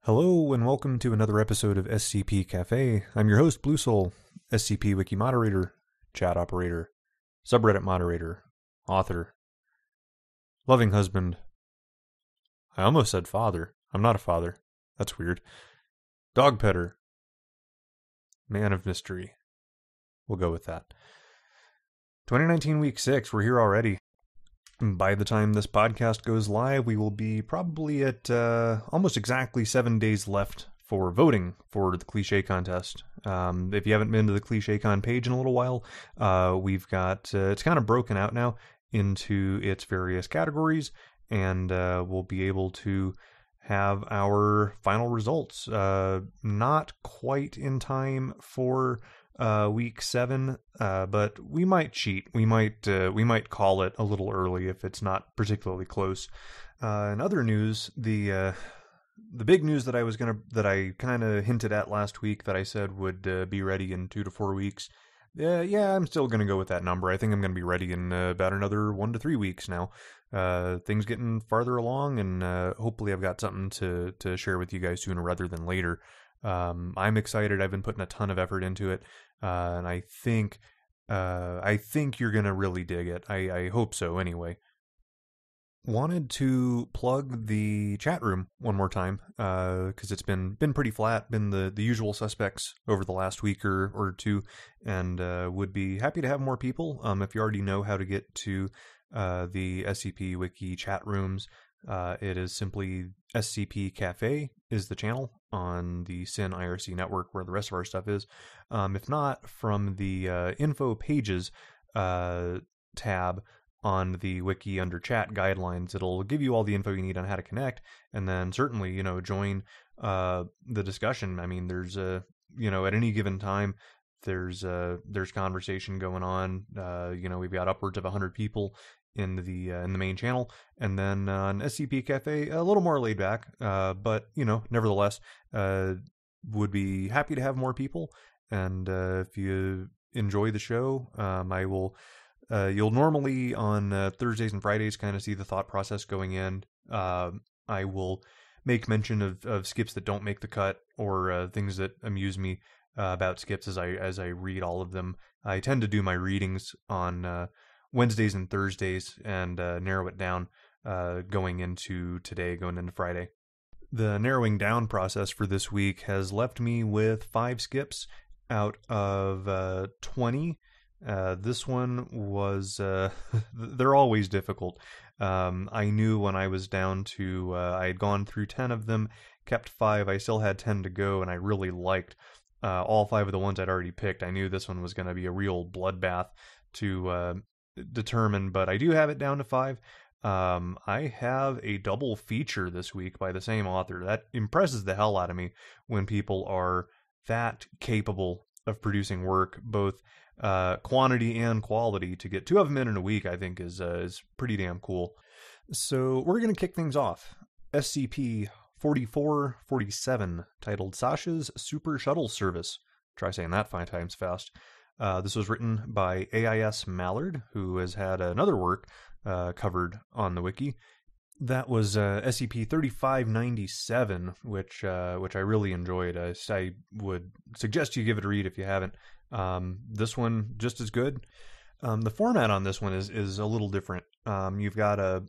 Hello and welcome to another episode of SCP Cafe. I'm your host, Blue Soul, SCP Wiki moderator, chat operator, subreddit moderator, author, loving husband. I almost said father. I'm not a father. That's weird. Dog petter. Man of mystery. We'll go with that. 2019 week 6, we're here already. By the time this podcast goes live, we will be probably at almost exactly 7 days left for voting for the Cliche Contest. If you haven't been to the Cliche Con page in a little while, we've got, it's kind of broken out now into its various categories, and we'll be able to have our final results. Not quite in time for week 7, but we might cheat. We might call it a little early if it's not particularly close. In other news, the big news that I kind of hinted at last week that I said would be ready in 2 to 4 weeks. Yeah, I'm still gonna go with that number. I think I'm gonna be ready in about another 1 to 3 weeks now. Things getting farther along, and hopefully I've got something to share with you guys sooner rather than later. I'm excited. I've been putting a ton of effort into it, and I think you're gonna really dig it. I hope so. Anyway, wanted to plug the chat room one more time because it's been pretty flat, been the usual suspects over the last week or two, and would be happy to have more people. If you already know how to get to the SCP Wiki chat rooms, it is simply SCP Cafe is the channel on the SYN IRC network where the rest of our stuff is. If not, from the info pages tab on the wiki under chat guidelines, it'll give you all the info you need on how to connect, and then certainly, join the discussion. I mean, there's at any given time, there's conversation going on. We've got upwards of 100 people in the main channel, and then on SCP Cafe, a little more laid back, but nevertheless, would be happy to have more people. And if you enjoy the show, I will. You'll normally on Thursdays and Fridays kind of see the thought process going in. I will make mention of skips that don't make the cut, or things that amuse me about skips as I read all of them. I tend to do my readings on Wednesdays and Thursdays and narrow it down going into Friday. The narrowing down process for this week has left me with 5 skips out of 20. This one was, they're always difficult. I knew when I was down to, I had gone through 10 of them, kept 5, I still had 10 to go, and I really liked all 5 of the ones I'd already picked. I knew this one was going to be a real bloodbath to determine, but I do have it down to 5. I have a double feature this week by the same author. That impresses the hell out of me when people are that capable of producing work, both quantity and quality. To get 2 of them in a week, I think is pretty damn cool. So we're going to kick things off. SCP 4447, titled Sasha's Super Shuttle Service. Try saying that 5 times fast. This was written by AIS Mallard, who has had another work covered on the wiki. That was SCP 3597, which I really enjoyed. I would suggest you give it a read if you haven't. This one just as good. The format on this one is a little different. You've got a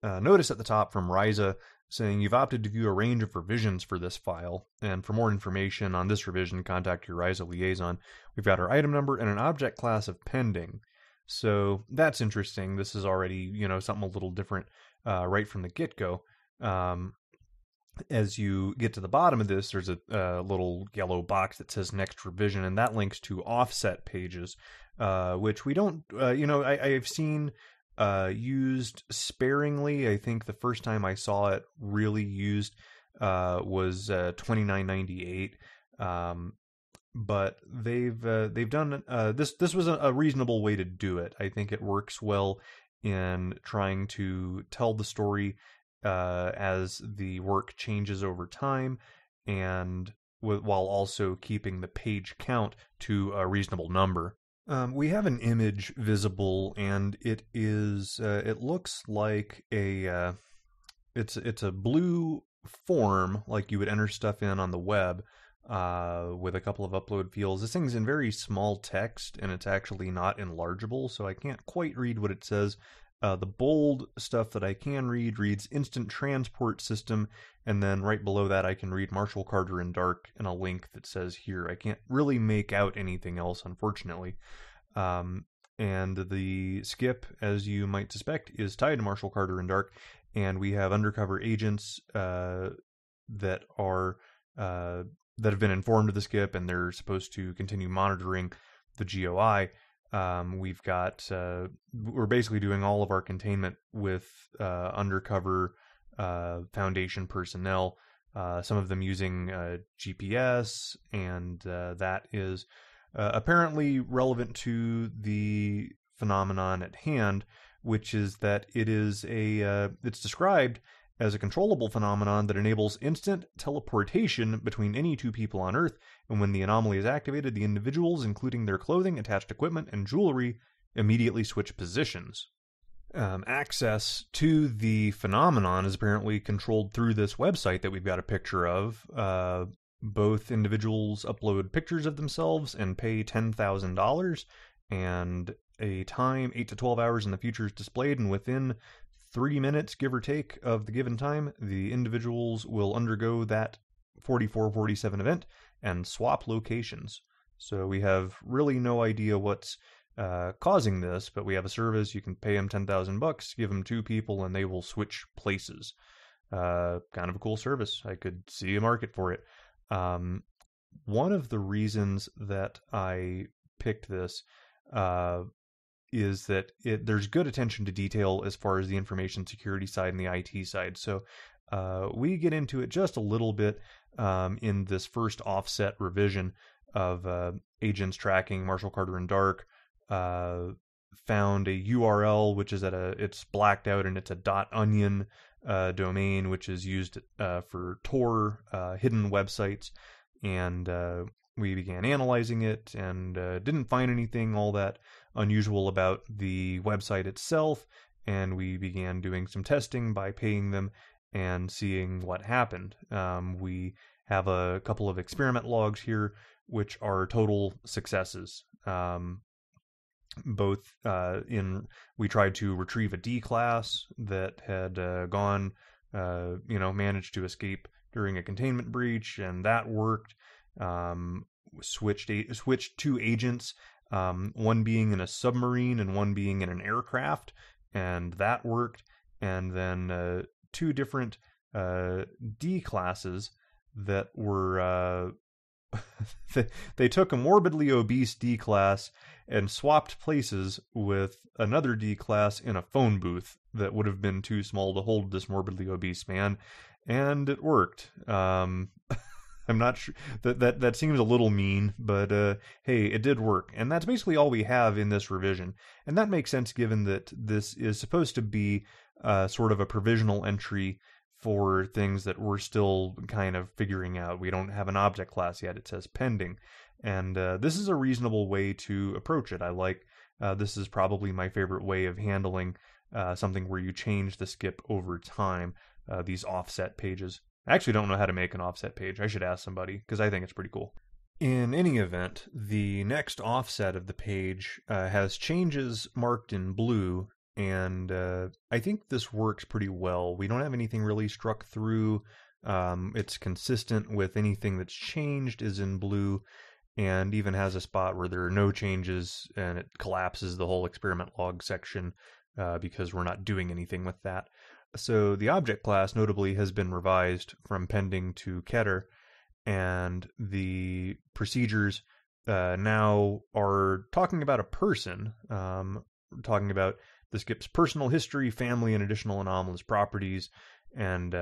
notice at the top from Ryza saying you've opted to view a range of revisions for this file, and for more information on this revision, contact your Ryza liaison. We've got our item number and an object class of pending. So that's interesting. This is already, something a little different right from the get-go. As you get to the bottom of this, there's a little yellow box that says next revision, and that links to offset pages, which we don't, I've seen used sparingly. I think the first time I saw it really used was 2998. But they've done this was a reasonable way to do it. I think it works well in trying to tell the story as the work changes over time, and while also keeping the page count to a reasonable number. We have an image visible, and it is it looks like it's a blue form like you would enter stuff in on the web with a couple of upload fields. This thing's in very small text, and it's actually not enlargeable, so I can't quite read what it says. The bold stuff that I can read reads Instant Transport System, and then right below that I can read Marshall Carter in dark and a link that says here. I can't really make out anything else, unfortunately. And the skip, as you might suspect, is tied to Marshall Carter in dark, and we have undercover agents that have been informed of the skip, and they're supposed to continue monitoring the GOI. We're basically doing all of our containment with undercover Foundation personnel, some of them using GPS, and that is apparently relevant to the phenomenon at hand, which is that it's described as a controllable phenomenon that enables instant teleportation between any two people on Earth, and when the anomaly is activated, the individuals, including their clothing, attached equipment, and jewelry, immediately switch positions. Access to the phenomenon is apparently controlled through this website that we've got a picture of. Both individuals upload pictures of themselves and pay $10,000, and a time 8 to 12 hours in the future is displayed, and within 3 minutes, give or take, of the given time, the individuals will undergo that 4447 event and swap locations. So we have really no idea what's causing this, but we have a service. You can pay them $10,000, give them 2 people, and they will switch places. Kind of a cool service. I could see a market for it. One of the reasons that I picked this is that there's good attention to detail as far as the information security side and the IT side. So we get into it just a little bit in this first offset revision of agents tracking Marshall Carter in dark. Found a URL which is it's blacked out, and it's a .onion domain, which is used for Tor hidden websites, and we began analyzing it and didn't find anything all that unusual about the website itself, and we began doing some testing by paying them and seeing what happened. We have a couple of experiment logs here, which are total successes. We tried to retrieve a D class that had managed to escape during a containment breach, and that worked. Switched 2 agents, one being in a submarine and one being in an aircraft, and that worked. And then 2 different D classes that were they took a morbidly obese D class and swapped places with another D class in a phone booth that would have been too small to hold this morbidly obese man, and it worked. I'm not sure that seems a little mean, but hey, it did work, and that's basically all we have in this revision, and that makes sense given that this is supposed to be sort of a provisional entry for things that we're still kind of figuring out. We don't have an object class yet. It says pending. And this is a reasonable way to approach it. I like this is probably my favorite way of handling something where you change the skip over time, these offset pages. I actually don't know how to make an offset page. I should ask somebody, because I think it's pretty cool. In any event, the next offset of the page has changes marked in blue, and I think this works pretty well. We don't have anything really struck through. It's consistent with anything that's changed is in blue, and even has a spot where there are no changes, and it collapses the whole experiment log section because we're not doing anything with that. So the object class notably has been revised from pending to Keter, and the procedures now are talking about a person, talking about the skip's personal history, family, and additional anomalous properties. And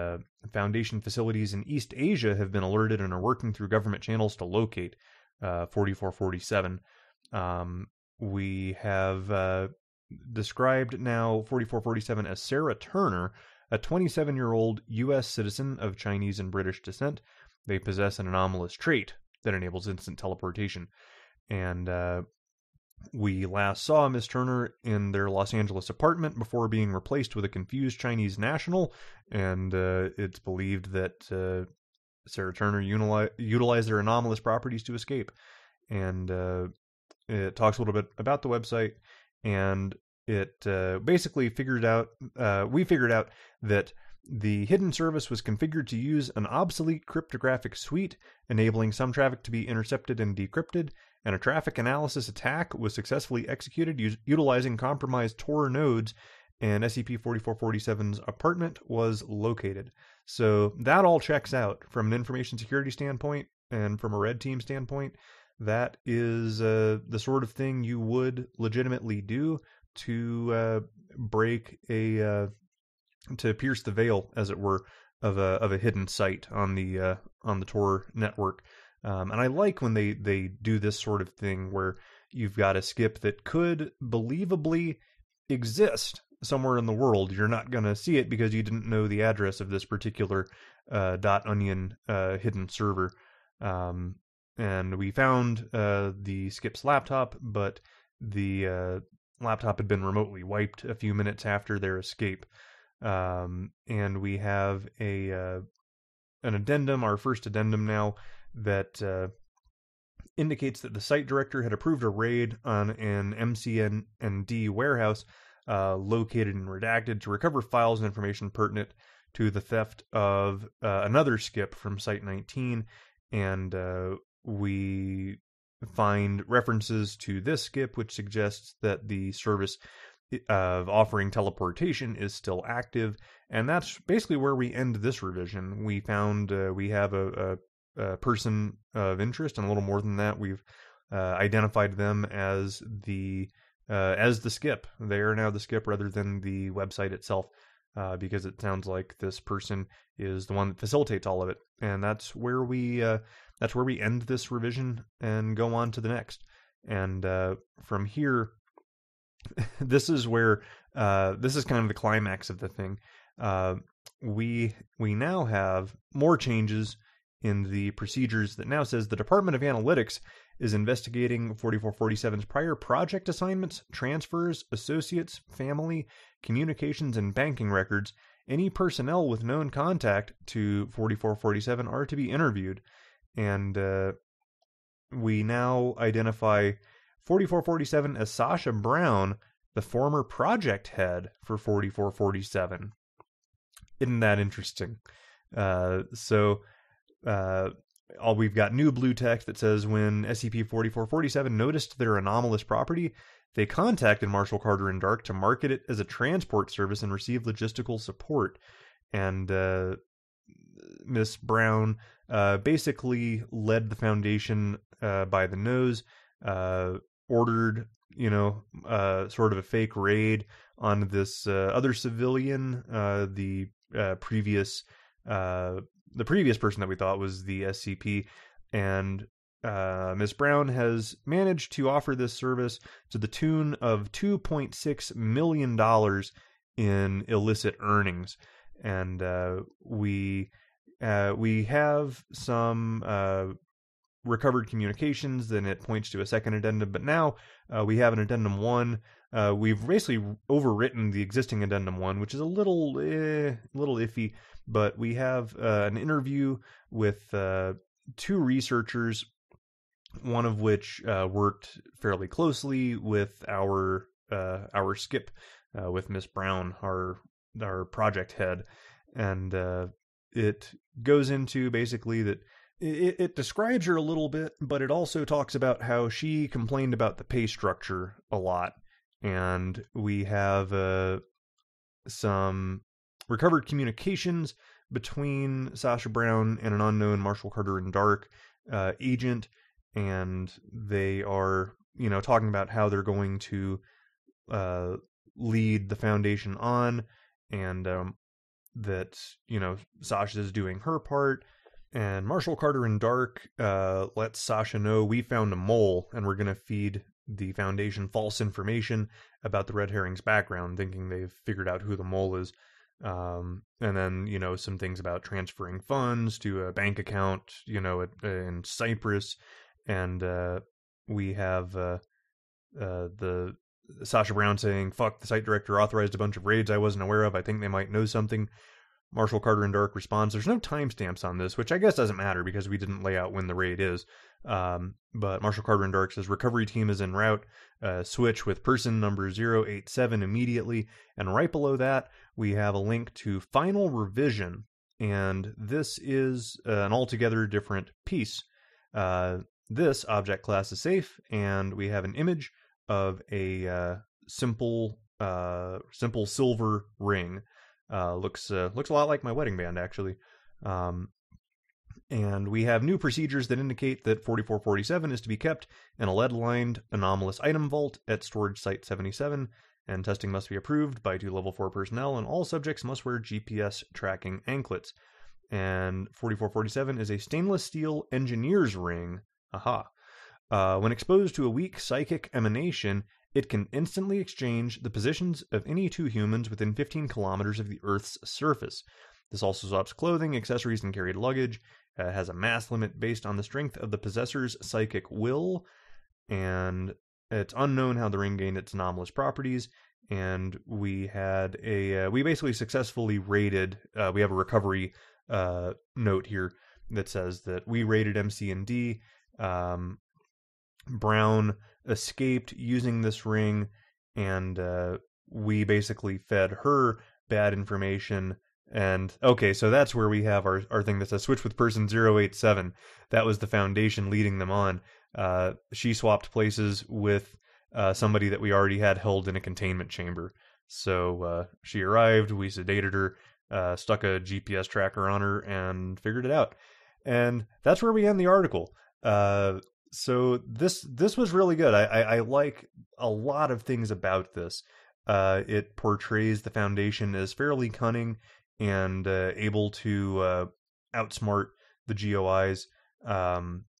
Foundation facilities in East Asia have been alerted and are working through government channels to locate 4447. We have described now 4447 as Sarah Turner, a 27-year-old U.S. citizen of Chinese and British descent. They possess an anomalous trait that enables instant teleportation. And We last saw Miss Turner in their Los Angeles apartment before being replaced with a confused Chinese national, and it's believed that Sarah Turner utilized their anomalous properties to escape. And it talks a little bit about the website, and it basically we figured out that the hidden service was configured to use an obsolete cryptographic suite, enabling some traffic to be intercepted and decrypted, and a traffic analysis attack was successfully executed utilizing compromised Tor nodes, and SCP-4447's apartment was located. So that all checks out from an information security standpoint and from a red team standpoint. That is the sort of thing you would legitimately do to break to pierce the veil, as it were, of a hidden site on the Tor network. And I like when they do this sort of thing where you've got a skip that could believably exist somewhere in the world. You're not going to see it because you didn't know the address of this particular .onion hidden server. And we found the skip's laptop, but the laptop had been remotely wiped a few minutes after their escape. And we have an addendum, our first addendum now, that indicates that the site director had approved a raid on an MCN&D warehouse located in Redacted to recover files and information pertinent to the theft of another skip from Site 19, and we find references to this skip, which suggests that the service of offering teleportation is still active, and that's basically where we end this revision. We found we have a person of interest, and a little more than that, we've identified them as the skip. They are now the skip rather than the website itself, because it sounds like this person is the one that facilitates all of it, and that's where we end this revision and go on to the next. And from here, this is where this is kind of the climax of the thing. We now have more changes in the procedures that now says the Department of Analytics is investigating 4447's prior project assignments, transfers, associates, family, communications, and banking records. Any personnel with known contact to 4447 are to be interviewed. And we now identify 4447 as Sasha Brown, the former project head for 4447. Isn't that interesting? We've got new blue text that says when SCP-4447 noticed their anomalous property, they contacted Marshall Carter and Dark to market it as a transport service and receive logistical support. And Miss Brown basically led the Foundation by the nose, ordered, sort of a fake raid on this other civilian, the previous person that we thought was the SCP, and Miss Brown has managed to offer this service to the tune of $2.6 million in illicit earnings. And we have some recovered communications, then it points to a second addendum, but now we have an addendum 1. We've basically overwritten the existing addendum 1, which is a little iffy, but we have an interview with 2 researchers, one of which worked fairly closely with our skip, with Miss Brown, our project head, and it goes into basically that it describes her a little bit, but it also talks about how she complained about the pay structure a lot. And we have some recovered communications between Sasha Brown and an unknown Marshall Carter and Dark agent, and they are, talking about how they're going to lead the Foundation on, and that, Sasha is doing her part. And Marshall Carter and Dark lets Sasha know we found a mole, and we're going to feed the Foundation false information about the Red Herring's background, thinking they've figured out who the mole is. And then, some things about transferring funds to a bank account, in Cyprus. And we have the Sasha Brown saying, "Fuck, the site director authorized a bunch of raids I wasn't aware of. I think they might know something." Marshall Carter and Dark responds, "There's no timestamps on this," which I guess doesn't matter because we didn't lay out when the raid is. But Marshall Carter and Dark says, "Recovery team is en route. Switch with person number 087 immediately." And right below that, we have a link to Final Revision. And this is an altogether different piece. This object class is safe, and we have an image of a simple silver ring. Looks a lot like my wedding band, actually. And we have new procedures that indicate that 4447 is to be kept in a lead-lined anomalous item vault at storage site 77, and testing must be approved by 2 level 4 personnel, and all subjects must wear GPS tracking anklets. And 4447 is a stainless steel engineer's ring. Aha. When exposed to a weak psychic emanation, it can instantly exchange the positions of any 2 humans within 15 kilometers of the Earth's surface. This also swaps clothing, accessories, and carried luggage. Has a mass limit based on the strength of the possessor's psychic will, and it's unknown how the ring gained its anomalous properties. And we had we basically successfully raided. We have a recovery note here that says that we raided MC and D. Brown escaped using this ring, and we basically fed her bad information. And okay, so that's where we have our thing that says switch with person 087. That was the Foundation leading them on. She swapped places with somebody that we already had held in a containment chamber. So she arrived, we sedated her, stuck a GPS tracker on her, and figured it out. And that's where we end the article. So this was really good. I like a lot of things about this. It portrays the Foundation as fairly cunning and able to outsmart the GOIs.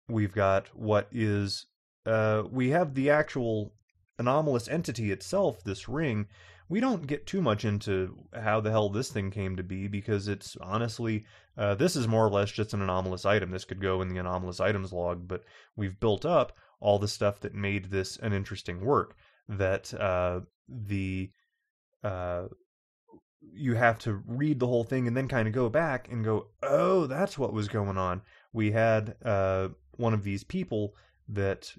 We've got we have the actual anomalous entity itself, this ring. We don't get too much into how the hell this thing came to be, because it's honestly, this is more or less just an anomalous item. This could go in the anomalous items log, but we've built up all the stuff that made this an interesting work. That you have to read the whole thing and then kind of go back and go, oh, that's what was going on. We had one of these people that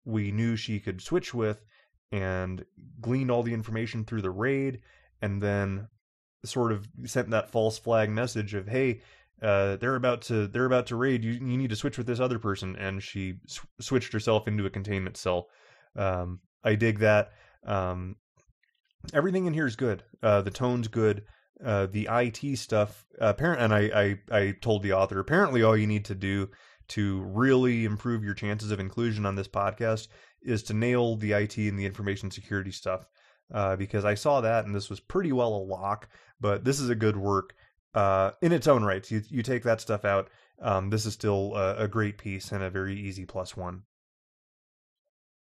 we knew she could switch with, and gleaned all the information through the raid, and then sort of sent that false flag message of, hey, they're about to raid. You need to switch with this other person, and she switched herself into a containment cell. I dig that. Everything in here is good. The tone's good. The IT stuff, and I told the author, apparently all you need to do to really improve your chances of inclusion on this podcast is to nail the IT and the information security stuff. Because I saw that, and this was pretty well a lock, but this is a good work in its own right. You take that stuff out, this is still a great piece and a very easy +1.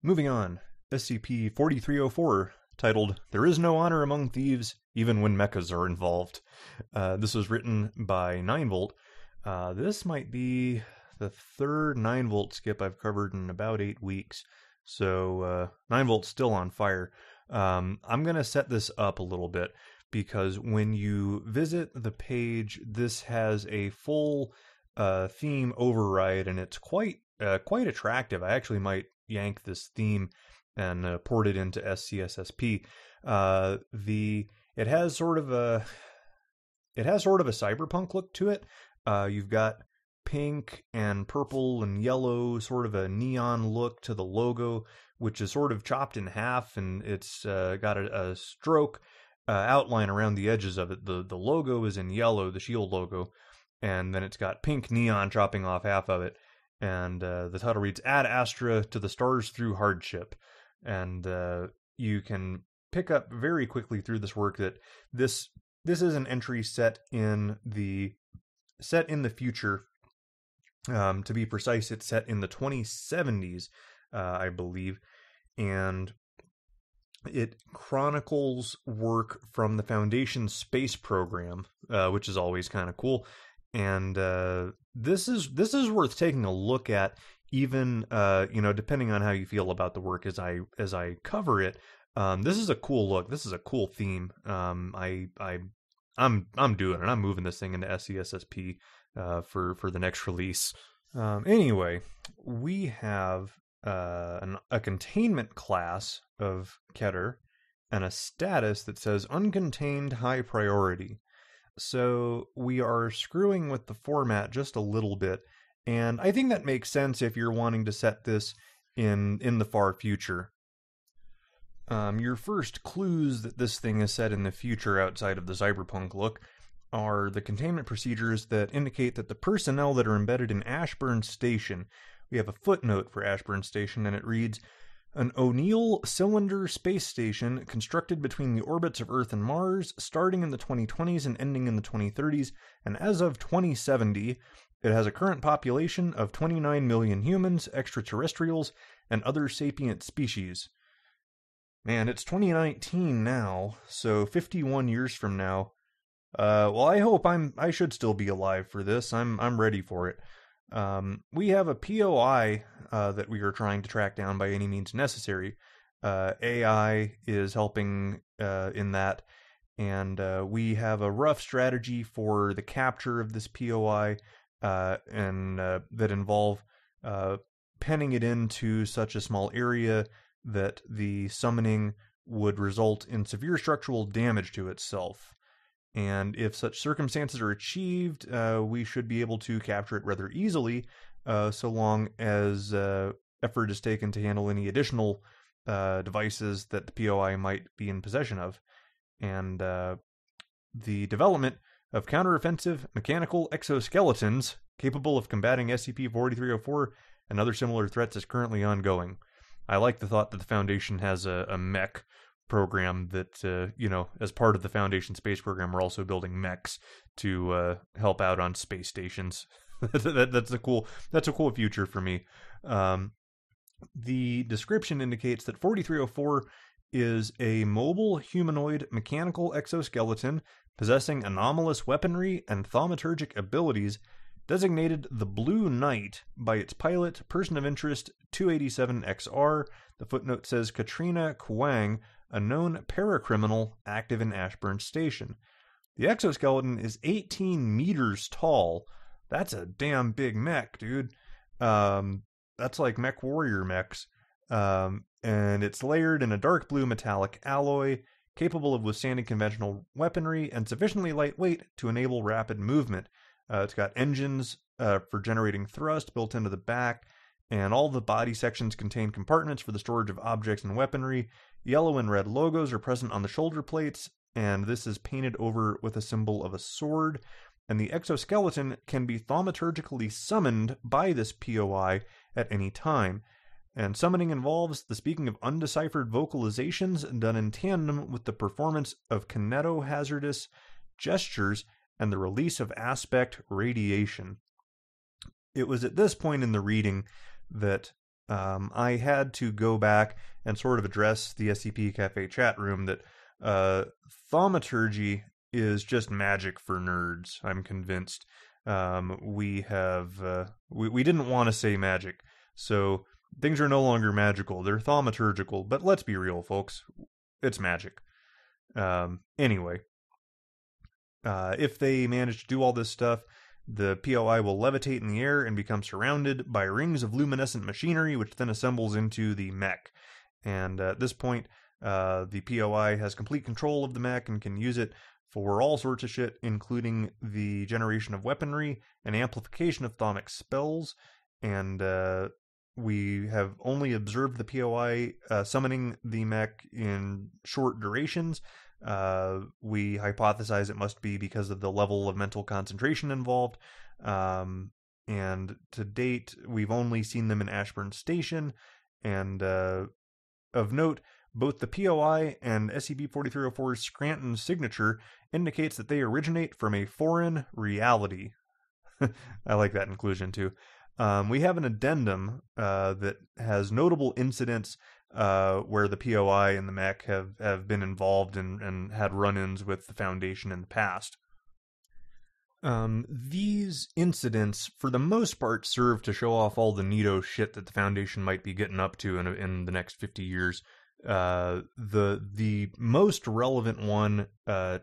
Moving on, SCP-4304, titled "There is no honor among thieves, even when mechas are involved." This was written by 9volt. This might be the third 9volt skip I've covered in about 8 weeks. So 9volt's still on fire. I'm going to set this up a little bit, because when you visit the page, this has a full theme override, and it's quite attractive. I actually might yank this theme and port it into SCSSP. It has sort of a cyberpunk look to it. You've got pink and purple and yellow, sort of a neon look to the logo, which is sort of chopped in half, and it's got a stroke outline around the edges of it. The logo is in yellow, the shield logo, and then it's got pink neon chopping off half of it. And the title reads, "Ad Astra to the Stars Through Hardship." And you can pick up very quickly through this work that this is an entry set in the future. To be precise, it's set in the 2070s, I believe, and it chronicles work from the Foundation space program, which is always kind of cool. And this is worth taking a look at even depending on how you feel about the work as I cover it, this is a cool look. This is a cool theme. I'm doing it. I'm moving this thing into SCSSP for the next release. Anyway, we have a containment class of Keter and a status that says uncontained high priority. So we are screwing with the format just a little bit, and I think that makes sense if you're wanting to set this in the far future. Your first clues that this thing is set in the future outside of the cyberpunk look are the containment procedures that indicate that the personnel that are embedded in Ashburn Station. We have a footnote for Ashburn Station, and it reads, an O'Neill cylinder space station constructed between the orbits of Earth and Mars, starting in the 2020s and ending in the 2030s, and as of 2070, it has a current population of 29 million humans, extraterrestrials, and other sapient species. Man, it's 2019 now, so 51 years from now. Well, I hope I should still be alive for this. I'm ready for it. We have a POI that we are trying to track down by any means necessary. AI is helping in that, and we have a rough strategy for the capture of this POI, and that involve penning it into such a small area that the summoning would result in severe structural damage to itself. And if such circumstances are achieved, we should be able to capture it rather easily, so long as effort is taken to handle any additional devices that the POI might be in possession of. And the development of counteroffensive mechanical exoskeletons capable of combating SCP-4304 and other similar threats is currently ongoing. I like the thought that the Foundation has a mech program that, as part of the Foundation space program, we're also building mechs to help out on space stations. That's a cool future for me. The description indicates that 4304 is a mobile humanoid mechanical exoskeleton possessing anomalous weaponry and thaumaturgic abilities, designated the Blue Knight by its pilot, person of interest 287XR. The footnote says Katrina Kwang, a known paracriminal active in Ashburn Station. The exoskeleton is 18 meters tall. That's a damn big mech, dude. That's like Mech Warrior mechs. And it's layered in a dark blue metallic alloy, capable of withstanding conventional weaponry and sufficiently lightweight to enable rapid movement. It's got engines for generating thrust built into the back, and all the body sections contain compartments for the storage of objects and weaponry. Yellow and red logos are present on the shoulder plates, and this is painted over with a symbol of a sword. And the exoskeleton can be thaumaturgically summoned by this POI at any time. And summoning involves the speaking of undeciphered vocalizations done in tandem with the performance of kinetohazardous gestures and the release of aspect radiation. It was at this point in the reading that I had to go back and sort of address the SCP Cafe chat room that thaumaturgy is just magic for nerds, I'm convinced. We didn't want to say magic, so things are no longer magical. They're thaumaturgical, but let's be real, folks. It's magic. Anyway, if they manage to do all this stuff, the POI will levitate in the air and become surrounded by rings of luminescent machinery, which then assembles into the mech. And at this point, the POI has complete control of the mech and can use it for all sorts of shit, including the generation of weaponry and amplification of thaumic spells. And we have only observed the POI summoning the mech in short durations. We hypothesize it must be because of the level of mental concentration involved. And to date, we've only seen them in Ashburn Station. And of note, both the POI and SCP-4304's Scranton signature indicates that they originate from a foreign reality. I like that inclusion too. We have an addendum that has notable incidents where the POI and the mech have been involved and had run-ins with the Foundation in the past. These incidents, for the most part, serve to show off all the neato shit that the Foundation might be getting up to in the next 50 years. The most relevant one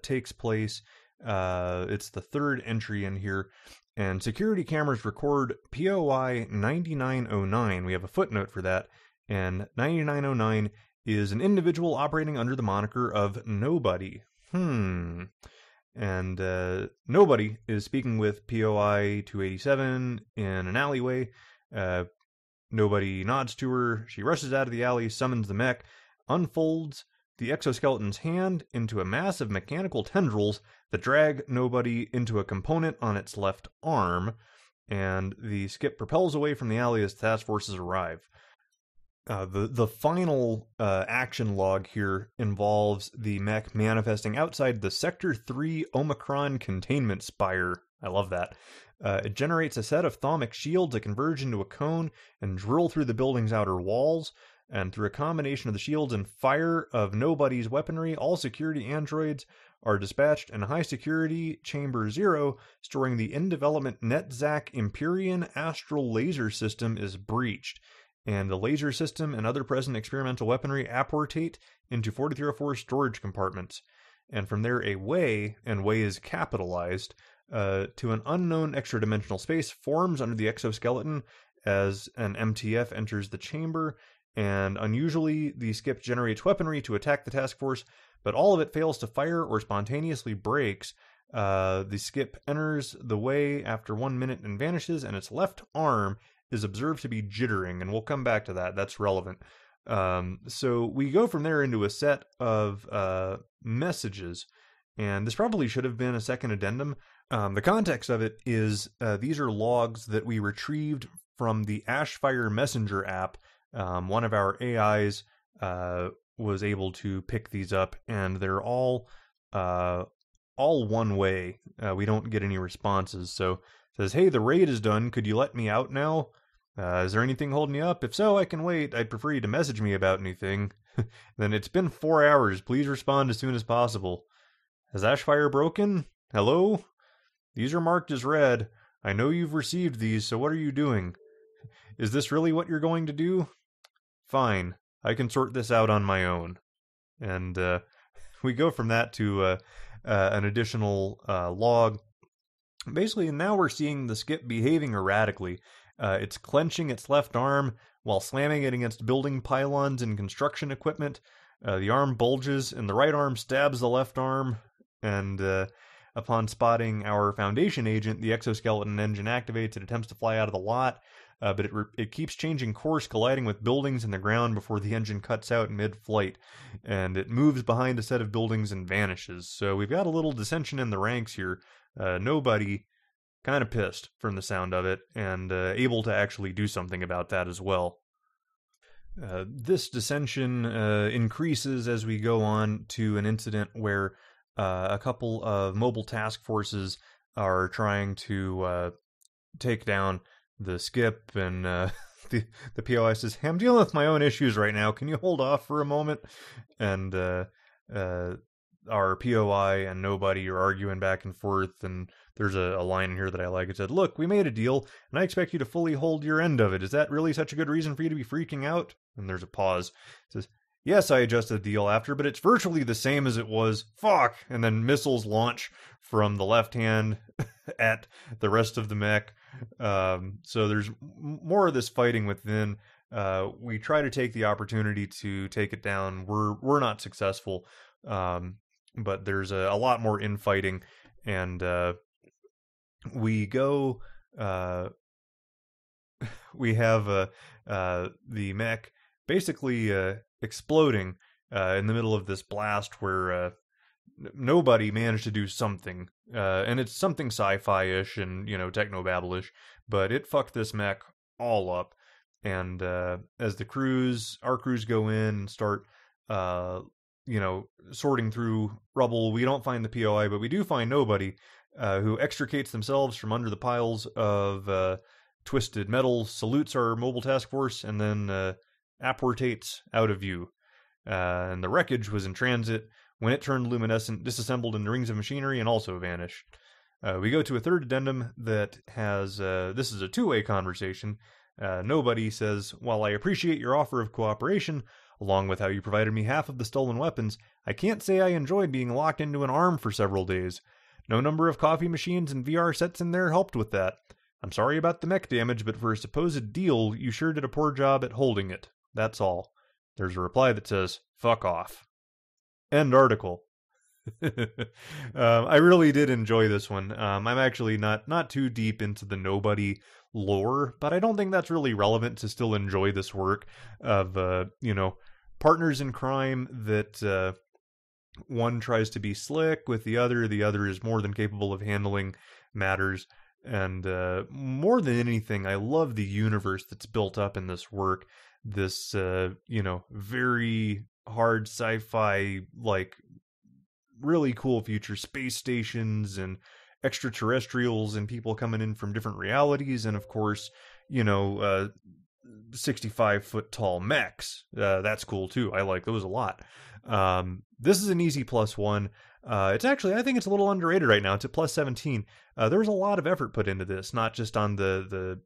takes place. It's the third entry in here, and security cameras record POI 9909. We have a footnote for that, and 9909 is an individual operating under the moniker of Nobody. And Nobody is speaking with POI 287 in an alleyway. Nobody nods to her. She rushes out of the alley, summons the mech, unfolds the exoskeleton's hand into a mass of mechanical tendrils that drag Nobody into a component on its left arm, and the skip propels away from the alley as task forces arrive. The final action log here involves the mech manifesting outside the Sector 3 Omicron containment spire. I love that. It generates a set of thaumic shields that converge into a cone and drill through the building's outer walls. And through a combination of the shields and fire of Nobody's weaponry, all security androids are dispatched, and High Security Chamber 0, storing the in-development NetZac Empyrean Astral Laser System, is breached. And the laser system and other present experimental weaponry apportate into 4304 storage compartments. And from there, a way, and way is capitalized, to an unknown extra-dimensional space forms under the exoskeleton as an MTF enters the chamber. And unusually, the skip generates weaponry to attack the task force, but all of it fails to fire or spontaneously breaks. The skip enters the way after 1 minute and vanishes, and its left arm is observed to be jittering, and we'll come back to that. That's relevant. So we go from there into a set of messages, and this probably should have been a second addendum. The context of it is these are logs that we retrieved from the Ashfire Messenger app. One of our AIs was able to pick these up, and they're all one way. We don't get any responses. So it says, "Hey, the raid is done. Could you let me out now? Is there anything holding you up? If so, I can wait. I'd prefer you to message me about anything." Then, "It's been 4 hours. Please respond as soon as possible. Has Ashfire broken? Hello? These are marked as red. I know you've received these, so what are you doing? Is this really what you're going to do? Fine. I can sort this out on my own." And we go from that to an additional log. Basically, now we're seeing the skip behaving erratically. It's clenching its left arm while slamming it against building pylons and construction equipment. The arm bulges, and the right arm stabs the left arm. And upon spotting our Foundation agent, the exoskeleton engine activates. It attempts to fly out of the lot, but it keeps changing course, colliding with buildings in the ground before the engine cuts out mid-flight. And it moves behind a set of buildings and vanishes. So we've got a little dissension in the ranks here. Nobody kind of pissed from the sound of it, and able to actually do something about that as well. This dissension increases as we go on to an incident where a couple of mobile task forces are trying to take down the skip, and the POI says, "Hey, I'm dealing with my own issues right now. Can you hold off for a moment?" And our POI and Nobody are arguing back and forth, and there's a line in here that I like. It said, "Look, we made a deal, and I expect you to fully hold your end of it. Is that really such a good reason for you to be freaking out?" And there's a pause. It says, "Yes, I adjusted the deal after, but it's virtually the same as it was. Fuck!" And then missiles launch from the left hand at the rest of the mech. So there's more of this fighting within. We try to take the opportunity to take it down. We're not successful. But there's a lot more infighting, and we go. We have the mech basically exploding in the middle of this blast where Nobody managed to do something, and it's something sci-fi-ish and technobabble-ish, but it fucked this mech all up. And as our crews go in and start sorting through rubble, we don't find the POI, but we do find Nobody, who extricates themselves from under the piles of twisted metal, salutes our mobile task force, and then apportates out of view. And the wreckage was in transit when it turned luminescent, disassembled into rings of machinery, and also vanished. We go to a third addendum that has, this is a two-way conversation. Nobody says, while I appreciate your offer of cooperation, along with how you provided me half of the stolen weapons, I can't say I enjoyed being locked into an arm for several days. No number of coffee machines and VR sets in there helped with that. I'm sorry about the mech damage, but for a supposed deal, you sure did a poor job at holding it. That's all. There's a reply that says, fuck off. End article. I really did enjoy this one. I'm actually not too deep into the Nobody lore, but I don't think that's really relevant to still enjoy this work of, partners in crime that one tries to be slick with the other is more than capable of handling matters. And more than anything, I love the universe that's built up in this work. This, very hard sci-fi, like, really cool future space stations and extraterrestrials and people coming in from different realities. And, of course, 65-foot tall mechs. That's cool, too. I like those a lot. This is an easy +1. It's actually, I think it's a little underrated right now. It's at +17. There's a lot of effort put into this, not just on the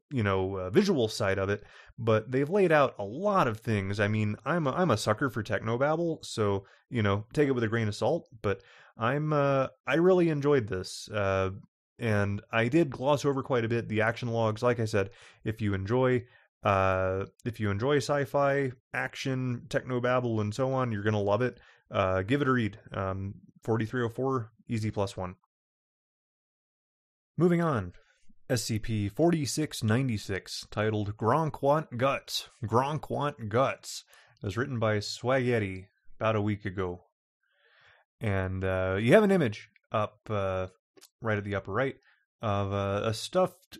visual side of it, but they've laid out a lot of things. I mean, I'm a sucker for technobabble, so take it with a grain of salt. But I really enjoyed this, and I did gloss over quite a bit the action logs. Like I said, if you enjoy sci-fi, action, technobabble, and so on, you're gonna love it. Give it a read. 4304, easy +1. Moving on, SCP-4696, titled Gronk Want Guts. Gronk Want Guts. It was written by Swaggetti about a week ago. And you have an image up right at the upper right of a stuffed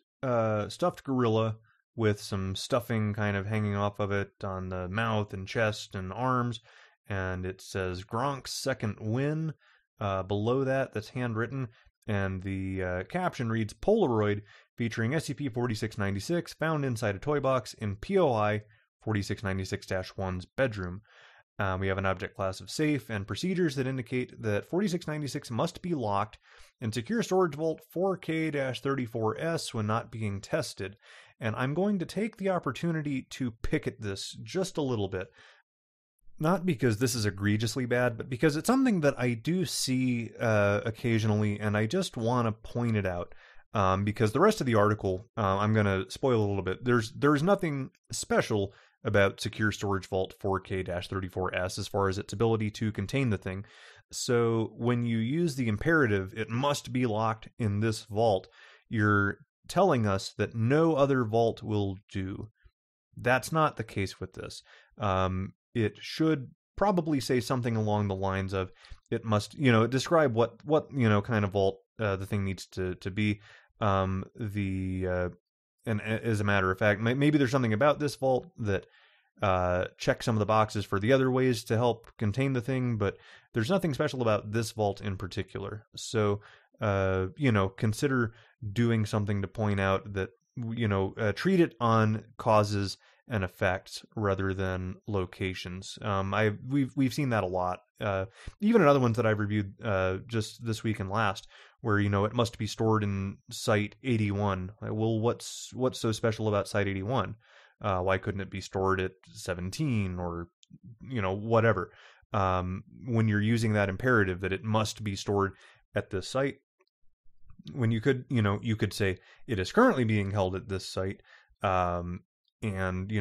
gorilla with some stuffing kind of hanging off of it on the mouth and chest and arms. And it says Gronk's second win. Below that's handwritten, and the caption reads, Polaroid featuring SCP-4696 found inside a toy box in POI 4696-1's bedroom. We have an object class of safe and procedures that indicate that 4696 must be locked in Secure Storage Vault 4K-34S when not being tested. And I'm going to take the opportunity to pick at this just a little bit. Not because this is egregiously bad, but because it's something that I do see occasionally, and I just want to point it out. Because the rest of the article, I'm going to spoil a little bit. There's nothing special about Secure Storage Vault 4K-34S as far as its ability to contain the thing. So when you use the imperative, it must be locked in this vault, you're telling us that no other vault will do. That's not the case with this. It should probably say something along the lines of, it must, describe what kind of vault the thing needs to be. And as a matter of fact, maybe there's something about this vault that checks some of the boxes for the other ways to help contain the thing, but there's nothing special about this vault in particular. So, consider doing something to point out that, treat it on causes and effects rather than locations. We've seen that a lot. Even in other ones that I've reviewed just this week and last, where it must be stored in Site 81. Well, what's so special about Site 81? Why couldn't it be stored at 17 or whatever? When you're using that imperative that it must be stored at this site, when you could say it is currently being held at this site. And,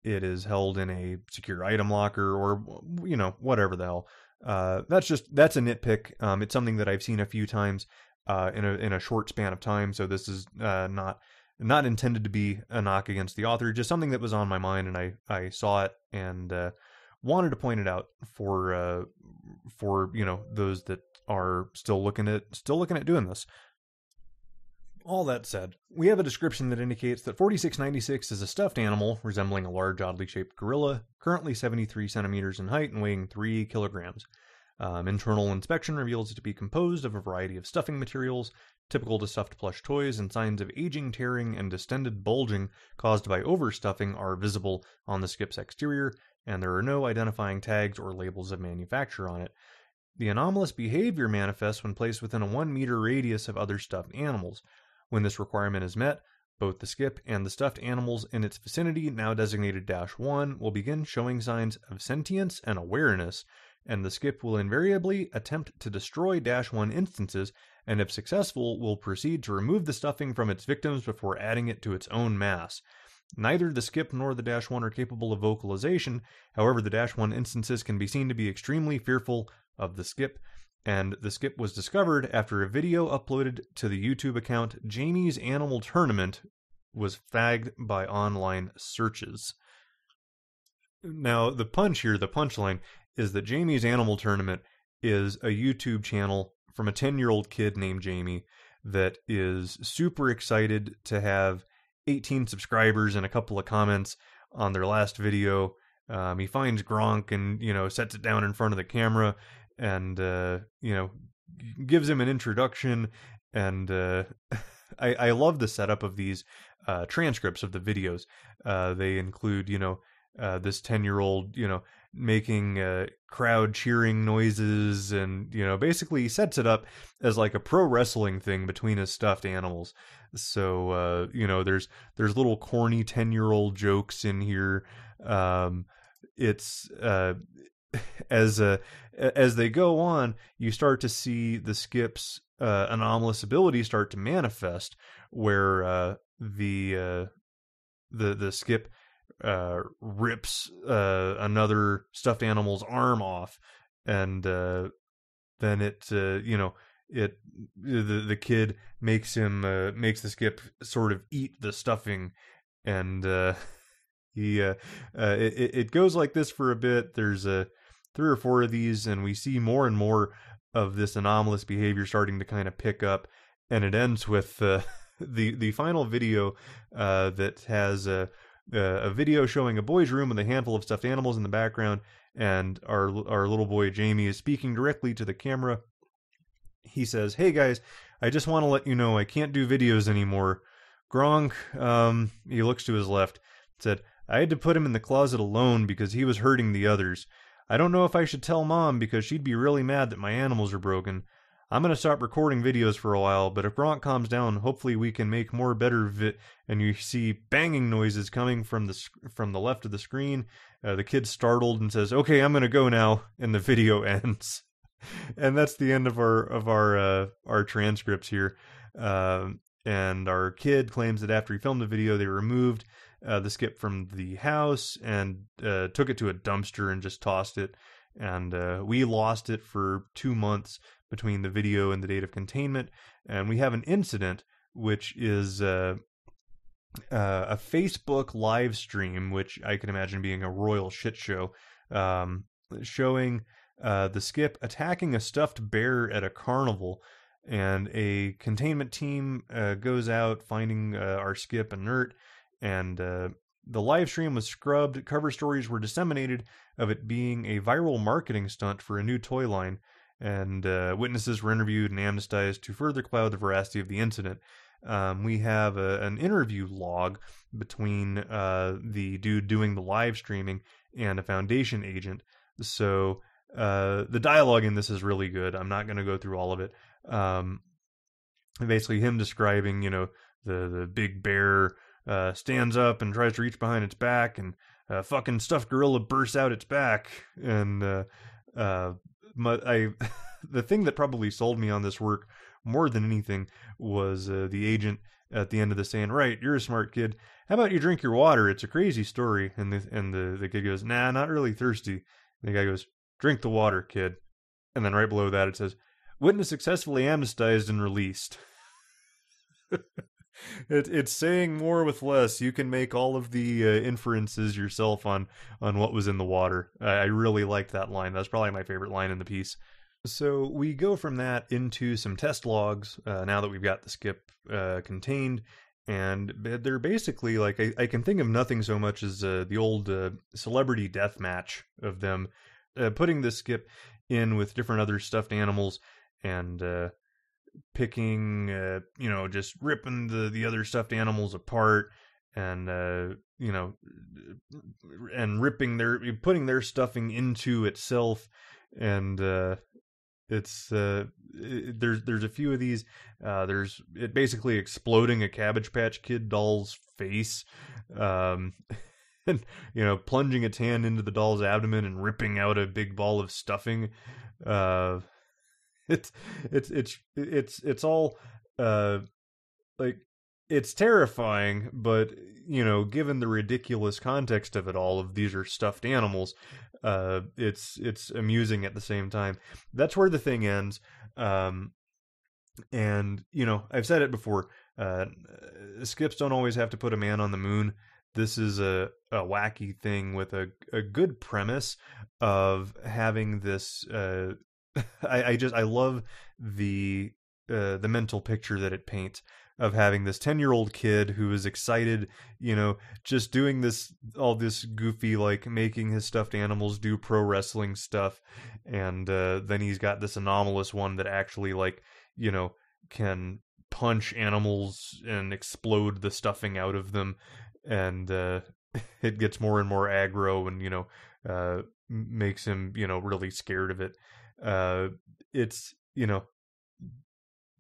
it is held in a secure item locker or, whatever the hell. That's a nitpick. It's something that I've seen a few times in a short span of time. So this is not intended to be a knock against the author, just something that was on my mind, and I saw it and wanted to point it out for those that are still looking at doing this. All that said, we have a description that indicates that 4696 is a stuffed animal resembling a large, oddly shaped gorilla, currently 73 centimeters in height and weighing 3 kilograms. Internal inspection reveals it to be composed of a variety of stuffing materials, typical to stuffed plush toys, and signs of aging, tearing, and distended bulging caused by overstuffing are visible on the skip's exterior, and there are no identifying tags or labels of manufacture on it. The anomalous behavior manifests when placed within a 1 meter radius of other stuffed animals. When this requirement is met, both the skip and the stuffed animals in its vicinity, now designated -1, will begin showing signs of sentience and awareness, and the skip will invariably attempt to destroy -1 instances, and if successful, will proceed to remove the stuffing from its victims before adding it to its own mass. Neither the skip nor the -1 are capable of vocalization. However, the -1 instances can be seen to be extremely fearful of the skip, and the skip was discovered after a video uploaded to the YouTube account Jamie's Animal Tournament was flagged by online searches. Now, the punchline, is that Jamie's Animal Tournament is a YouTube channel from a 10-year-old kid named Jamie that is super excited to have 18 subscribers and a couple of comments on their last video. He finds Gronk and, sets it down in front of the camera and, gives him an introduction. And I love the setup of these transcripts of the videos. They include, this 10-year-old, making crowd cheering noises, and basically sets it up as like a pro wrestling thing between his stuffed animals. So there's little corny 10-year-old jokes in here. It's as they go on, you start to see the skip's anomalous ability start to manifest, where the skip rips another stuffed animal's arm off, and then the kid makes the skip sort of eat the stuffing, and it goes like this for a bit. There's 3 or 4 of these, and we see more and more of this anomalous behavior starting to kind of pick up, and it ends with the final video that has a video showing a boy's room with a handful of stuffed animals in the background, and our little boy Jamie is speaking directly to the camera. He says, "Hey guys, I just want to let you know I can't do videos anymore. Gronk," he looks to his left, said, "I had to put him in the closet alone because he was hurting the others. I don't know if I should tell Mom because she'd be really mad that my animals are broken. I'm going to stop recording videos for a while, but if Gronk calms down, hopefully we can make more better And you see banging noises coming from the left of the screen. The kid's startled and says, "Okay, I'm going to go now," and the video ends. And that's the end of our transcripts here. And our kid claims that after he filmed the video, they removed the skip from the house and took it to a dumpster and just tossed it. And we lost it for 2 months between the video and the date of containment. And we have an incident, which is a Facebook live stream, which I can imagine being a royal shit show, showing the skip attacking a stuffed bear at a carnival. And a containment team goes out finding our skip inert, and the live stream was scrubbed. Cover stories were disseminated of it being a viral marketing stunt for a new toy line, and witnesses were interviewed and amnestized to further cloud the veracity of the incident. We have an interview log between the dude doing the live streaming and a Foundation agent. So the dialogue in this is really good. I'm not going to go through all of it. Basically him describing, the big bear stands up and tries to reach behind its back, and a fucking stuffed gorilla bursts out its back. And the thing that probably sold me on this work more than anything was the agent at the end of this saying, "Right, you're a smart kid. How about you drink your water? It's a crazy story." And the kid goes, "Nah, not really thirsty." And the guy goes, "Drink the water, kid." And then right below that it says, "Witness successfully amnestized and released." It's saying more with less. You can make all of the inferences yourself on what was in the water. I really liked that line. That's probably my favorite line in the piece. So we go from that into some test logs now that we've got the skip contained. And they're basically like, I can think of nothing so much as the old celebrity death match of them putting the skip in with different other stuffed animals and picking, just ripping the other stuffed animals apart and, and putting their stuffing into itself. And There's a few of these. There's it basically exploding a Cabbage Patch Kid doll's face, um, and plunging its hand into the doll's abdomen and ripping out a big ball of stuffing. Uh, it's all like it's terrifying, but given the ridiculous context of it all, of these are stuffed animals, it's amusing at the same time. That's where the thing ends. And I've said it before. Skips don't always have to put a man on the moon. This is a wacky thing with a good premise of having this. I love the mental picture that it paints of having this 10-year-old kid who is excited, just doing all this goofy, like making his stuffed animals do pro wrestling stuff. And then he's got this anomalous one that actually, like, can punch animals and explode the stuffing out of them. And it gets more and more aggro and, makes him, really scared of it. It's,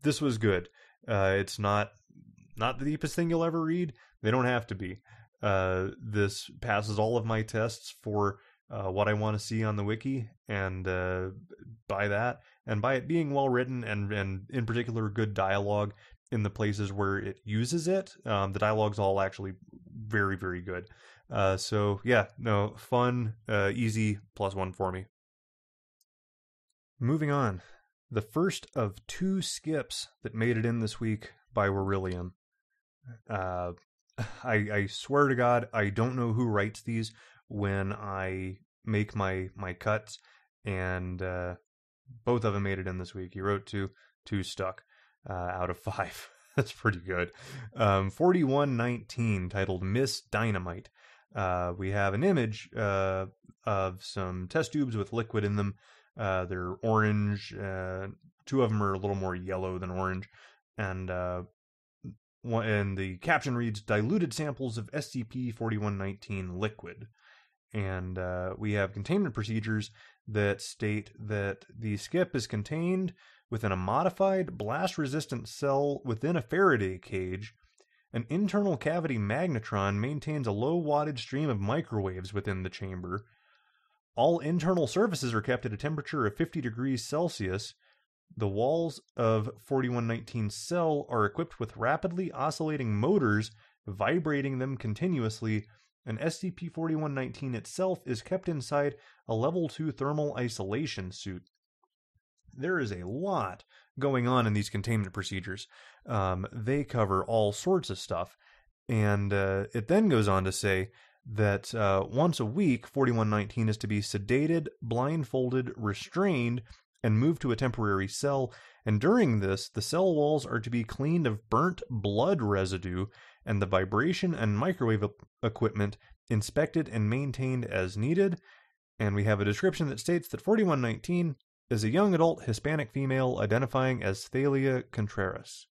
this was good. It's not the deepest thing you'll ever read. They don't have to be. This passes all of my tests for what I want to see on the wiki, and by that, and by it being well written and in particular good dialogue in the places where it uses it, the dialogue's all actually very, very good. So yeah, no, fun, easy, +1 for me. Moving on. The first of 2 skips that made it in this week by Werillium. I swear to God, I don't know who writes these when I make my cuts, and both of them made it in this week. He wrote 2 stuck out of 5. That's pretty good. 4119, titled Miss Dynamite. We have an image of some test tubes with liquid in them. They're orange. 2 of them are a little more yellow than orange, and the caption reads, "Diluted samples of SCP-4119 liquid." And we have containment procedures that state that the skip is contained within a modified blast-resistant cell within a Faraday cage. An internal cavity magnetron maintains a low wattage stream of microwaves within the chamber. All internal surfaces are kept at a temperature of 50 degrees Celsius. The walls of 4119's cell are equipped with rapidly oscillating motors, vibrating them continuously, and SCP-4119 itself is kept inside a Level 2 thermal isolation suit. There is a lot going on in these containment procedures. They cover all sorts of stuff, and it then goes on to say that once a week, 4119 is to be sedated, blindfolded, restrained, and moved to a temporary cell, and during this, the cell walls are to be cleaned of burnt blood residue, and the vibration and microwave equipment inspected and maintained as needed. And we have a description that states that 4119 is a young adult Hispanic female identifying as Thalia Contreras.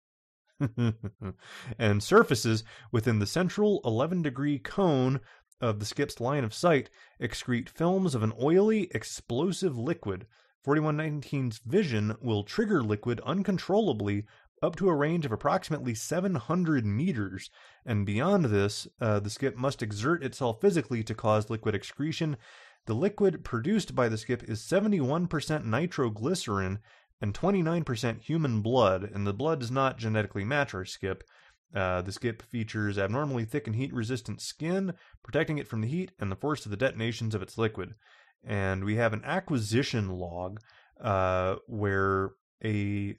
And surfaces within the central 11-degree cone of the skip's line of sight excrete films of an oily, explosive liquid. 4119's vision will trigger liquid uncontrollably up to a range of approximately 700 meters, and beyond this, the skip must exert itself physically to cause liquid excretion. The liquid produced by the skip is 71% nitroglycerin and 29% human blood, and the blood does not genetically match our skip. The skip features abnormally thick and heat-resistant skin, protecting it from the heat and the force of the detonations of its liquid. And we have an acquisition log where a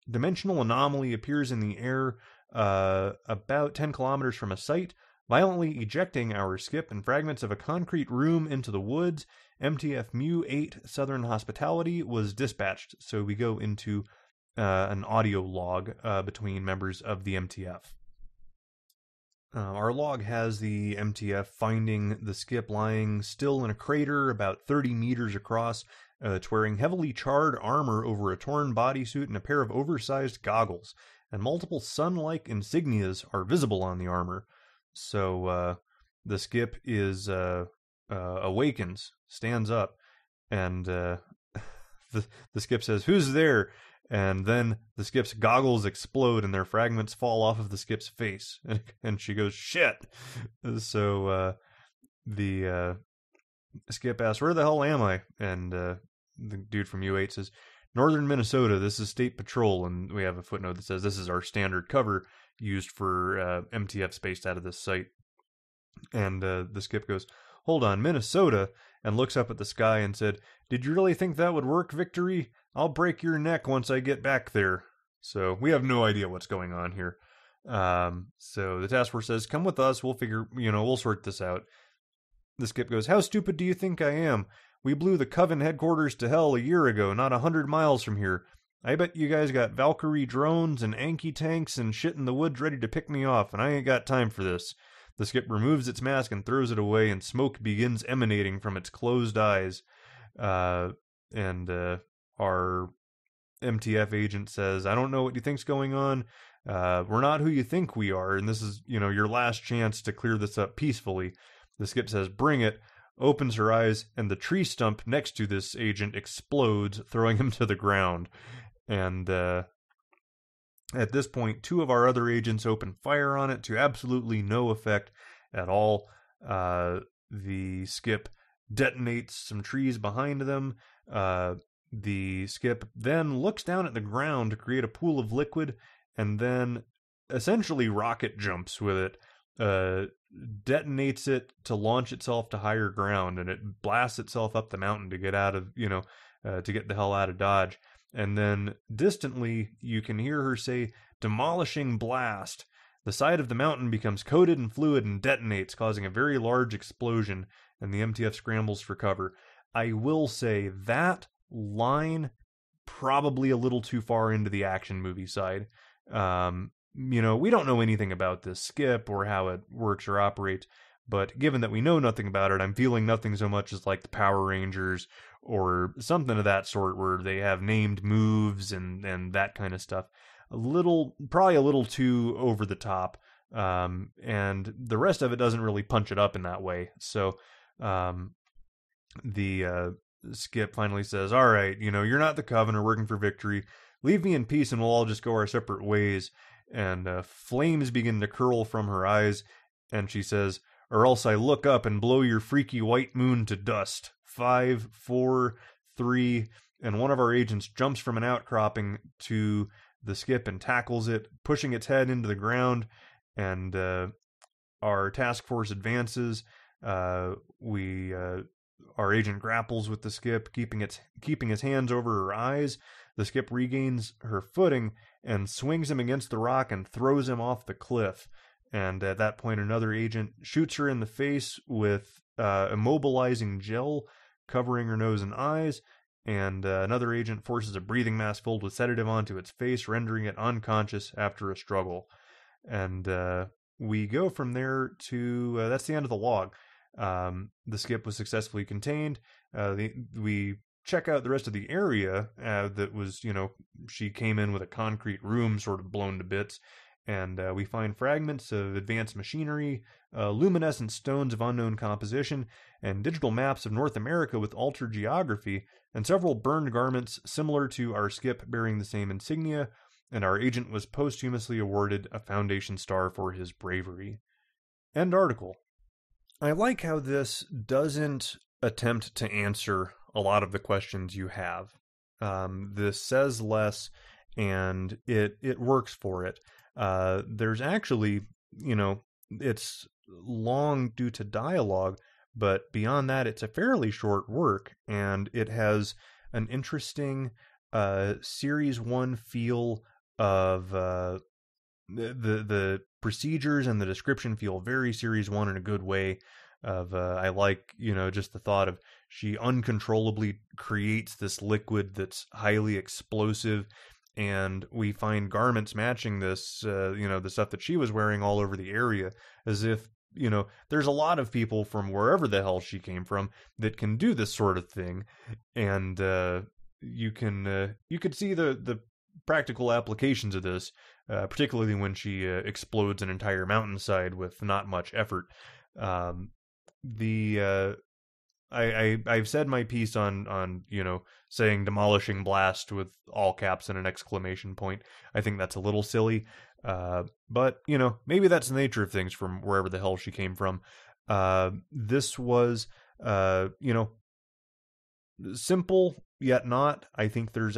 dimensional anomaly appears in the air about 10 kilometers from a site, violently ejecting our skip and fragments of a concrete room into the woods. MTF Mu-8 Southern Hospitality was dispatched. So we go into an audio log between members of the MTF. Our log has the MTF finding the skip lying still in a crater about 30 meters across. It's wearing heavily charred armor over a torn bodysuit and a pair of oversized goggles, and multiple sun-like insignias are visible on the armor. So the skip is awakens, stands up, and the skip says, "Who's there?" And then the skip's goggles explode and their fragments fall off of the skip's face. And she goes, "Shit." So the skip asks, "Where the hell am I?" And the dude from U8 says, "Northern Minnesota, this is State Patrol." And we have a footnote that says this is our standard cover used for MTFs based out of this site. And the skip goes, "Hold on, Minnesota," and looks up at the sky and said, "Did you really think that would work, Victory? I'll break your neck once I get back there." So we have no idea what's going on here. So the task force says, "Come with us. We'll sort this out." The skip goes, "How stupid do you think I am? We blew the Coven headquarters to hell a year ago, not 100 miles from here. I bet you guys got Valkyrie drones and Anki tanks and shit in the woods ready to pick me off, and I ain't got time for this." The skip removes its mask and throws it away, and smoke begins emanating from its closed eyes. And our MTF agent says, "I don't know what you think's going on. We're not who you think we are, and this is, your last chance to clear this up peacefully." The skip says, "Bring it," opens her eyes, and the tree stump next to this agent explodes, throwing him to the ground. And at this point, 2 of our other agents open fire on it to absolutely no effect at all. The skip detonates some trees behind them. The skip then looks down at the ground to create a pool of liquid, and then essentially rocket jumps with it, detonates it to launch itself to higher ground, and it blasts itself up the mountain to get out of, to get the hell out of Dodge. And then distantly, you can hear her say, "Demolishing blast." The side of the mountain becomes coated in fluid and detonates, causing a very large explosion, and the MTF scrambles for cover. I will say that line probably a little too far into the action movie side. We don't know anything about this skip or how it works or operates, but given that we know nothing about it, I'm feeling nothing so much as like the Power Rangers or something of that sort, where they have named moves and that kind of stuff. Probably a little too over the top, and the rest of it doesn't really punch it up in that way. So the skip finally says, "All right, you're not the Coven or working for Victory. Leave me in peace and we'll all just go our separate ways." And flames begin to curl from her eyes, and she says, "Or else I look up and blow your freaky white moon to dust." 5, 4, 3, and one of our agents jumps from an outcropping to the skip and tackles it, pushing its head into the ground. And our task force advances. Our agent grapples with the skip, keeping his hands over her eyes. The skip regains her footing and swings him against the rock and throws him off the cliff. And at that point, another agent shoots her in the face with immobilizing gel, covering her nose and eyes. And another agent forces a breathing mask filled with sedative onto its face, rendering it unconscious after a struggle. And we go from there to that's the end of the log. The skip was successfully contained. We check out the rest of the area that was, she came in with a concrete room sort of blown to bits. And we find fragments of advanced machinery, luminescent stones of unknown composition, and digital maps of North America with altered geography, and several burned garments similar to our skip bearing the same insignia, and our agent was posthumously awarded a Foundation Star for his bravery. End article. I like how this doesn't attempt to answer a lot of the questions you have. This says less, and it works for it. There's actually, it's long due to dialogue, but beyond that, it's a fairly short work, and it has an interesting Series 1 feel of the procedures and the description feel very Series 1 in a good way. I like, just the thought of she uncontrollably creates this liquid that's highly explosive, and we find garments matching this, the stuff that she was wearing all over the area, as if, there's a lot of people from wherever the hell she came from that can do this sort of thing. And you could see the practical applications of this, particularly when she explodes an entire mountainside with not much effort. The I've said my piece on saying demolishing blast with all caps and an exclamation point. I think that's a little silly, but maybe that's the nature of things from wherever the hell she came from. This was simple yet not. I think there's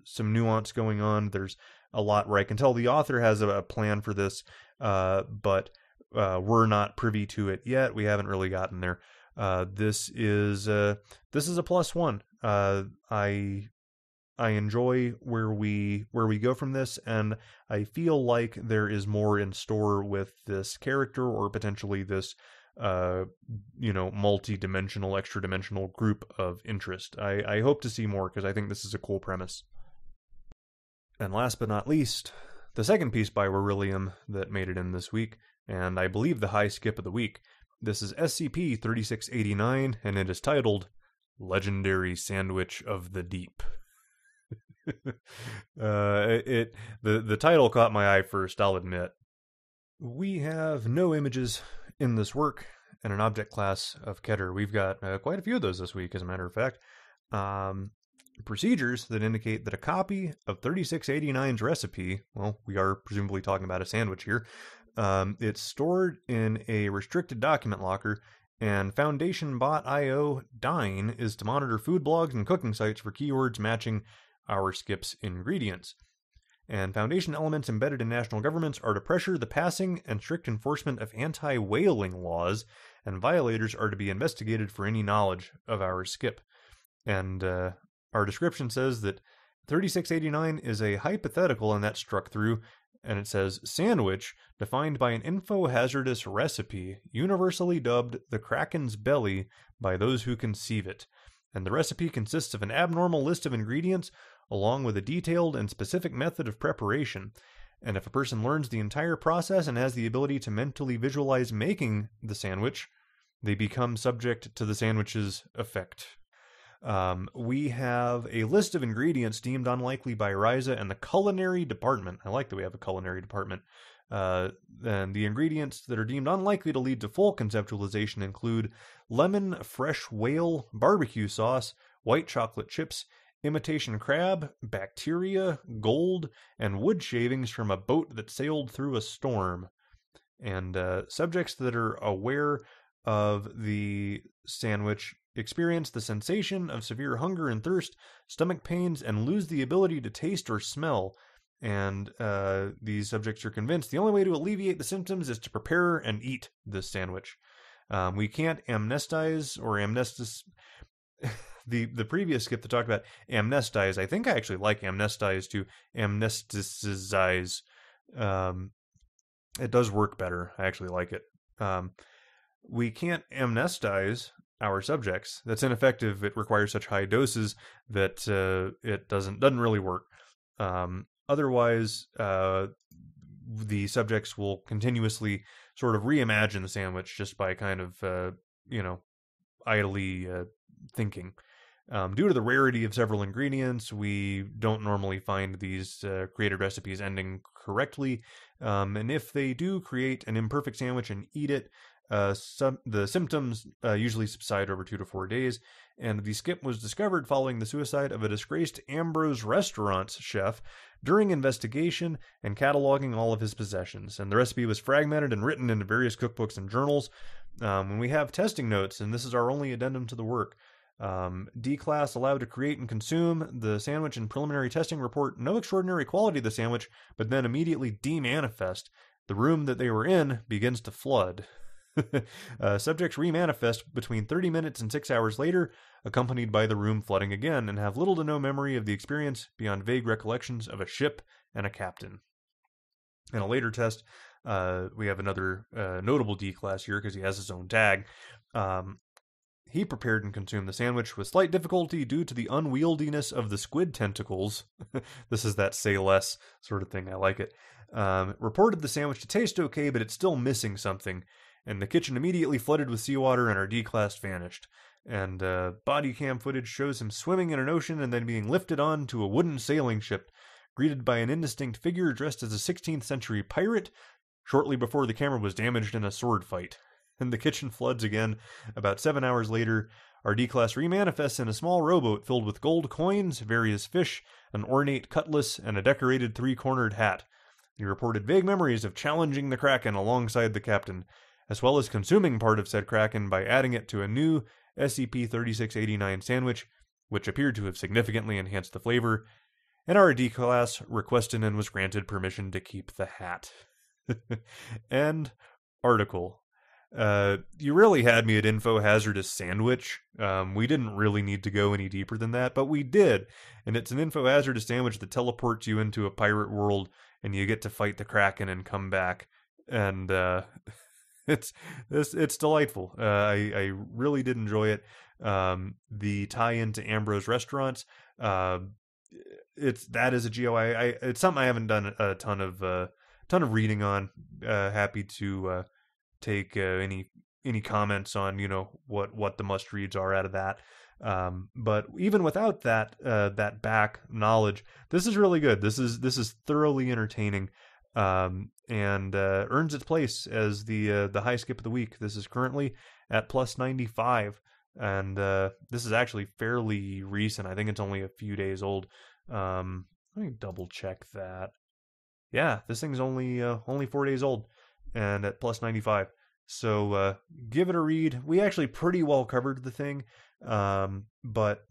some nuance going on. There's a lot where I can tell the author has a plan for this, but we're not privy to it yet. We haven't really gotten there. This is a +1. I enjoy where we go from this, and I feel like there is more in store with this character, or potentially this multi-dimensional, extra-dimensional group of interest. I hope to see more, because I think this is a cool premise. And last but not least, the second piece by Werilium that made it in this week, and I believe the high skip of the week. This is SCP-3689, and it is titled Legendary Sandwich of the Deep. The title caught my eye first, I'll admit. We have no images in this work, and an object class of Keter. We've got quite a few of those this week, as a matter of fact. Procedures that indicate that a copy of 3689's recipe, well, we are presumably talking about a sandwich here, it's stored in a restricted document locker, and Foundation.io Dine is to monitor food blogs and cooking sites for keywords matching our skip's ingredients. And Foundation elements embedded in national governments are to pressure the passing and strict enforcement of anti-whaling laws, and violators are to be investigated for any knowledge of our skip. And our description says that 3689 is a hypothetical, and that struck through, and it says, sandwich, defined by an info-hazardous recipe, universally dubbed the Kraken's Belly by those who conceive it. And the recipe consists of an abnormal list of ingredients, along with a detailed and specific method of preparation. And if a person learns the entire process and has the ability to mentally visualize making the sandwich, they become subject to the sandwich's effect. We have a list of ingredients deemed unlikely by Ryza and the culinary department. I like that we have a culinary department. And the ingredients that are deemed unlikely to lead to full conceptualization include lemon fresh whale barbecue sauce, white chocolate chips, imitation crab, bacteria, gold, and wood shavings from a boat that sailed through a storm. And subjects that are aware of the sandwich experience the sensation of severe hunger and thirst, stomach pains, and lose the ability to taste or smell. And these subjects are convinced the only way to alleviate the symptoms is to prepare and eat this sandwich. We can't amnestize or amnestis... the previous skip that talked about amnestize, I think I actually like amnestize to amnesticize. It does work better. I actually like it. We can't amnestize our subjects. That's ineffective. It requires such high doses that it doesn't really work. Otherwise, the subjects will continuously sort of reimagine the sandwich just by kind of, idly thinking. Due to the rarity of several ingredients, we don't normally find these created recipes ending correctly. And if they do create an imperfect sandwich and eat it, the symptoms usually subside over 2 to 4 days, and the skip was discovered following the suicide of a disgraced Ambrose Restaurants chef during investigation and cataloging all of his possessions. And the recipe was fragmented and written into various cookbooks and journals. And we have testing notes, and this is our only addendum to the work. D-Class allowed to create and consume the sandwich in preliminary testing report no extraordinary quality of the sandwich, but then immediately demanifest. The room that they were in begins to flood. Subjects remanifest between 30 minutes and 6 hours later, accompanied by the room flooding again, and have little to no memory of the experience beyond vague recollections of a ship and a captain. In a later test, we have another notable D-Class here because he has his own tag. He prepared and consumed the sandwich with slight difficulty due to the unwieldiness of the squid tentacles. This is that say less sort of thing. I like it. Reported the sandwich to taste okay, but it's still missing something. And the kitchen immediately flooded with seawater, and our D-Class vanished. And body cam footage shows him swimming in an ocean and then being lifted on to a wooden sailing ship, greeted by an indistinct figure dressed as a 16th century pirate, shortly before the camera was damaged in a sword fight. and the kitchen floods again. About 7 hours later, our D-Class remanifests in a small rowboat filled with gold coins, various fish, an ornate cutlass, and a decorated three-cornered hat. He reported vague memories of challenging the Kraken alongside the captain, as well as consuming part of said Kraken by adding it to a new SCP-3689 sandwich, which appeared to have significantly enhanced the flavor, and our D-Class requested and was granted permission to keep the hat. End article. You really had me at info hazardous sandwich. We didn't really need to go any deeper than that, but we did. And it's an info hazardous sandwich that teleports you into a pirate world, and you get to fight the Kraken and come back. And it's delightful. I really did enjoy it. The tie-in to Ambrose Restaurants. That is a GOI. It's something I haven't done a ton of reading on. Happy to take any comments on what the must reads are out of that. But even without that back knowledge, this is really good. This is thoroughly entertaining, and earns its place as the high skip of the week. This is currently at plus 95, and this is actually fairly recent. I think it's only a few days old. Let me double check that. Yeah, this thing's only 4 days old, and at plus 95. So give it a read. We actually pretty well covered the thing, but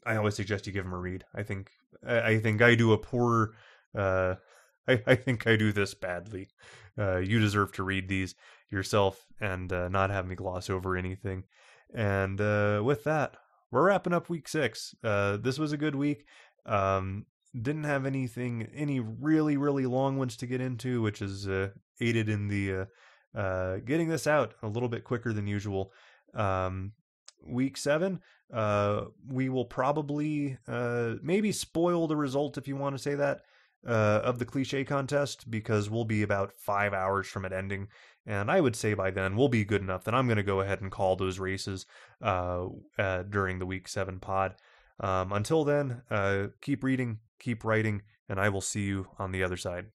I always suggest you give them a read. I think I do a poor. I think I do this badly. You deserve to read these yourself and not have me gloss over anything. And with that, we're wrapping up week 6. This was a good week. Didn't have any really, really long ones to get into, which is aided in the getting this out a little bit quicker than usual. Week 7, we will probably maybe spoil the result, if you want to say that, of the cliche contest, because we'll be about 5 hours from it ending, and I would say by then we'll be good enough that I'm going to go ahead and call those races during the week 7 pod. Until then, keep reading, keep writing, and I will see you on the other side.